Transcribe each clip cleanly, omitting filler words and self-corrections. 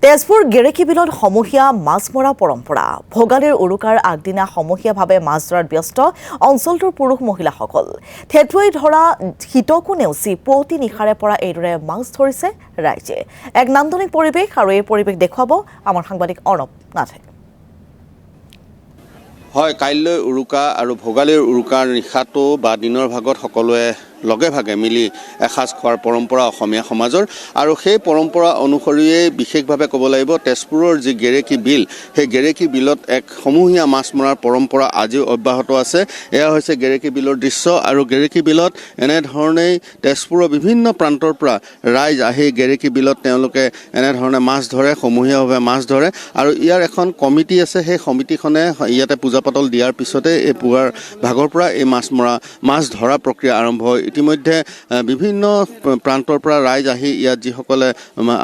তেজপুৰ গেৰেকী বিলত সমূহীয়া মাছ মৰা পৰম্পৰা ভোগালীৰ উৰুকাৰ আগদিনা সমূহীয়াভাৱে মাছ ধৰাত ব্যস্ত অঞ্চলটোৰ পুৰুষ মহিলাসকল থেটুৱাই ধৰা শীতকো নেওচি পুৱতি নিশাৰে পৰা এইদৰে মাছ ধৰিছে ৰাইজে এক নান্দনিক পৰিৱেশ আৰু এই পৰিৱেশ দেখুৱাব আমাৰ সাংবাদিক অৰ্ণৱ নাথে হয় কাইলৈ উৰুকা আৰু ভোগালীৰ উৰুকাৰ নিশাটো বা দিনৰ ভাগত সকলোৱে লগে ভাগে মিলি এসাজ খোৱাৰ পৰম্পৰা অসমীয়া সমাজৰ আৰু সেই পৰম্পৰা অনুসৰিয়ে বিশেষভাৱে ক'ব লাগিব তেজপুৰৰ যি গেৰেকী বিল সেই গেৰেকী বিলত এক সমূহীয়া মাছ মৰাৰ পৰম্পৰা আজিও অব্যাহত আছে এয়া হৈছে গেৰেকী বিলৰ দৃশ্য আৰু গেৰেকী বিলত এনেধৰণেই তেজপুৰৰ বিভিন্ন প্ৰান্তৰ পৰা ৰাইজ আহি গেৰেকী বিলত তেওঁলোকে এনেধৰণে মাছ ধৰে সমূহীয়াভাৱে মাছ ধৰে আৰু ইয়াৰ এখন কমিটি আছে সেই সমিতিখনে ইয়াতে পূজা পাতল দিয়াৰ পিছতে এই পুৱাৰ ভাগৰ পৰা এই মাছ ধৰা প্ৰক্ৰিয়া আৰম্ভ হয় ইতিমধ্যে বিভিন্ন প্ৰান্তৰ পৰা ৰাইজ আহি ইয়াত যিসকলে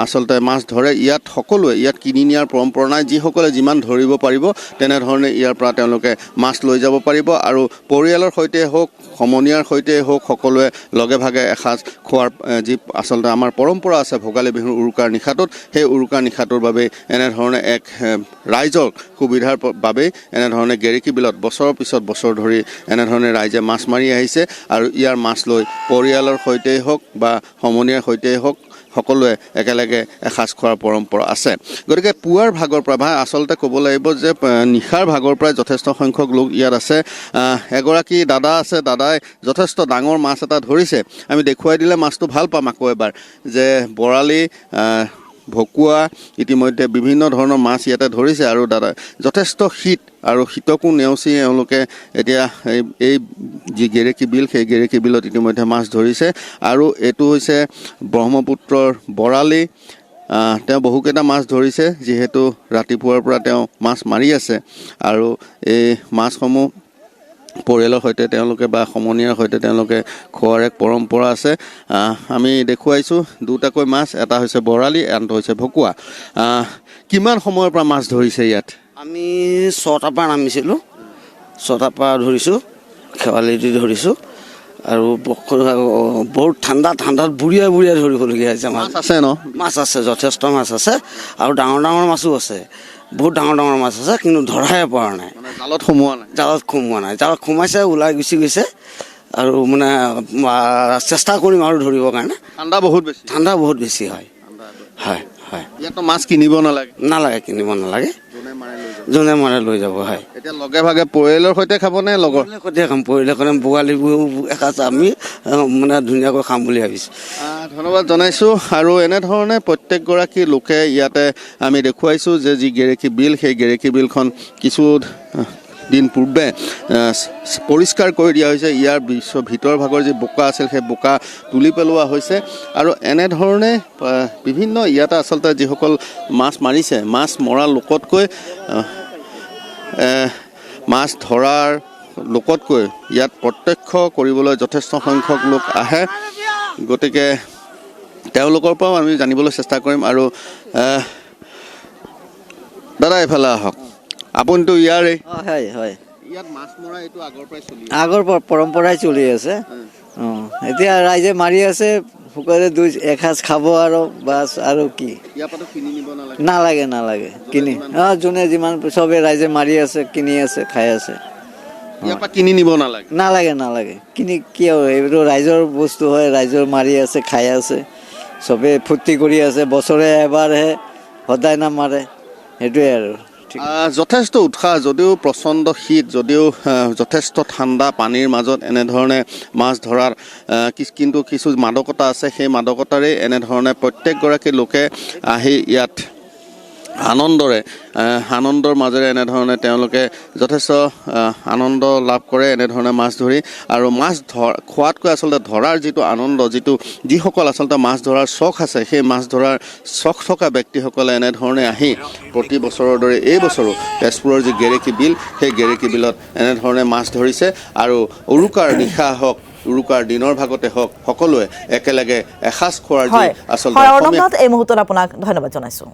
আচলতে মাছ ধৰে ইয়াত সকলোৱে ইয়াত কিনি নিয়াৰ পৰম্পৰা নাই যিসকলে যিমান ধৰিব পাৰিব তেনেধৰণে ইয়াৰ পৰা তেওঁলোকে মাছ লৈ যাব পাৰিব আৰু পৰিয়ালৰ সৈতে হওক সমনীয়াৰ সৈতে হওক সকলোৱে লগে ভাগে এসাজ খোৱাৰ যি আচলতে আমাৰ পৰম্পৰা আছে ভোগালী বিহুৰ উৰুকাৰ নিশাটোত সেই উৰুকাৰ নিশাটোৰ বাবে এনেধৰণে এক ৰাইজৰ সুবিধাৰ বাবে এনেধৰণে গেৰেকী বিলত বছৰৰ পিছত বছৰ ধৰি এনেধৰণে ৰাইজে মাছ মাৰি আহিছে আৰু ইয়াৰ মাছ লৈ পৰিয়ালৰ সৈতেই হওক বা সমনীয়াৰ সৈতেই হওক সকলোৱে একেলগে এসাজ খোৱাৰ পৰম্পৰা আছে গতিকে পুৱাৰ ভাগৰ পৰা বা আচলতে ক'ব লাগিব যে নিশাৰ ভাগৰ পৰাই যথেষ্ট সংখ্যক লোক ইয়াত আছে এগৰাকী দাদা আছে দাদাই যথেষ্ট ডাঙৰ মাছ এটা ধৰিছে আমি দেখুৱাই দিলে মাছটো ভাল পাম আকৌ এবাৰ যে বৰালি ভকুৱা ইতিমধ্যে বিভিন্ন ধৰণৰ মাছ ইয়াতে ধৰিছে আৰু দাদা যথেষ্ট শীত আৰু শীতকো নেওচি এওঁলোকে এতিয়া এই যি গেৰেকী বিল সেই গেৰেকী বিলত ইতিমধ্যে মাছ ধৰিছে আৰু এইটো হৈছে ব্ৰহ্মপুত্ৰৰ বৰালি তেওঁ বহুকেইটা মাছ ধৰিছে যিহেতু ৰাতিপুৱাৰ পৰা তেওঁ মাছ মাৰি আছে আৰু এই মাছসমূহ পৰিয়ালৰ সৈতে তেওঁলোকে বা সমনীয়াৰ সৈতে তেওঁলোকে খোৱাৰ এক পৰম্পৰা আছে আমি দেখুৱাইছোঁ দুটাকৈ মাছ এটা হৈছে বৰালি আনটো হৈছে ভকুৱা কিমান সময়ৰ পৰা মাছ ধৰিছে ইয়াত আমি 6টাৰ পৰা নামিছিলোঁ 6টাৰ পৰা ধৰিছোঁ খেৱালি দি ধৰিছোঁ আৰু বহুত ঠাণ্ডাত বুঢ়িয়াই ধৰিবলগীয়া হৈছে মাছ আছে ন মাছ আছে যথেষ্ট মাছ আছে আৰু ডাঙৰ মাছো আছে বহুত ডাঙৰ মাছ আছে কিন্তু ধৰাই পৰা নাই জালত সোমোৱা নাই জালত সোমাইছে ওলাই গুচি গৈছে আৰু মানে চেষ্টা কৰিম আৰু ধৰিবৰ কাৰণে ঠাণ্ডা বহুত বেছি হয় ইয়াতো মাছ কিনিব নালাগে কিনিব নালাগে যোনে মাৰে লৈ যাব হয় এতিয়া লগে ভাগে পৰিয়ালৰ সৈতে খাব নে লগৰ সৈতে খাম পৰিয়ালৰ ভোগালী বিহু এসাঁজ আমি মানে ধুনীয়াকৈ খাম বুলি ভাবিছোঁ ধন্যবাদ জনাইছোঁ আৰু এনেধৰণে প্ৰত্যেকগৰাকী লোকে ইয়াতে আমি দেখুৱাইছোঁ যে যি গেৰেকী বিল সেই গেৰেকী বিলখন কিছু দিন পূৰ্বে পৰিষ্কাৰ কৰি দিয়া হৈছে ইয়াৰ ভিতৰ ভাগৰ যি বোকা আছিল সেই বোকা তুলি পেলোৱা হৈছে আৰু এনেধৰণে বিভিন্ন ইয়াতে আচলতে যিসকল মাছ মাৰিছে মাছ মৰা লোকতকৈ মাছ ধৰাৰ লোকতকৈ ইয়াত প্ৰত্যক্ষ কৰিবলৈ যথেষ্ট সংখ্যক লোক আহে গতিকে তেওঁলোকৰ পৰাও আমি জানিবলৈ চেষ্টা কৰিম আৰু দাদা এইফালে আহক আপুনিতো ইয়াৰে হয় ইয়াত মাছ মৰা এইটো আগৰ পৰম্পৰাই চলি আছে এতিয়া ৰাইজে মাৰি আছে সকলোৱে এসাঁজ খাব আৰু বাছ আৰু কি নালাগে কিনি যোনে যিমান চবে ৰাইজে মাৰি আছে কিনি আছে খাই আছে কিনি নিব নালাগে কিনি কিয় এইটো ৰাইজৰ বস্তু হয় ৰাইজৰ মাৰি আছে খাই আছে চবে ফূৰ্তি কৰি আছে বছৰে এবাৰহে সদায় নামাৰে সেইটোৱে আৰু যথেষ্ট উৎসাহ যদিও প্ৰচণ্ড শীত যদিও যথেষ্ট ঠাণ্ডা পানীৰ মাজত এনেধৰণে মাছ ধৰাৰ কিন্তু কিছু মাদকতা আছে সেই মাদকতাৰে এনেধৰণে প্ৰত্যেকগৰাকী লোকে আহি ইয়াত আনন্দৰ মাজেৰে এনেধৰণে তেওঁলোকে যথেষ্ট আনন্দ লাভ কৰে এনেধৰণে মাছ ধৰি আৰু মাছ খোৱাতকৈ আচলতে ধৰাৰ যিটো আনন্দ যিসকল আচলতে মাছ ধৰাৰ চখ আছে সেই মাছ ধৰাৰ চখ থকা ব্যক্তিসকলে এনেধৰণে আহি প্ৰতি বছৰৰ দৰে এই বছৰো তেজপুৰৰ যি গেৰেকী বিল সেই গেৰেকী বিলত এনেধৰণে মাছ ধৰিছে আৰু উৰুকাৰ নিশা হওক উৰুকাৰ দিনৰ ভাগতে হওক সকলোৱে একেলগে এসাজ খোৱাৰ যি আচলতে এই মুহূৰ্তত আপোনাক ধন্যবাদ জনাইছোঁ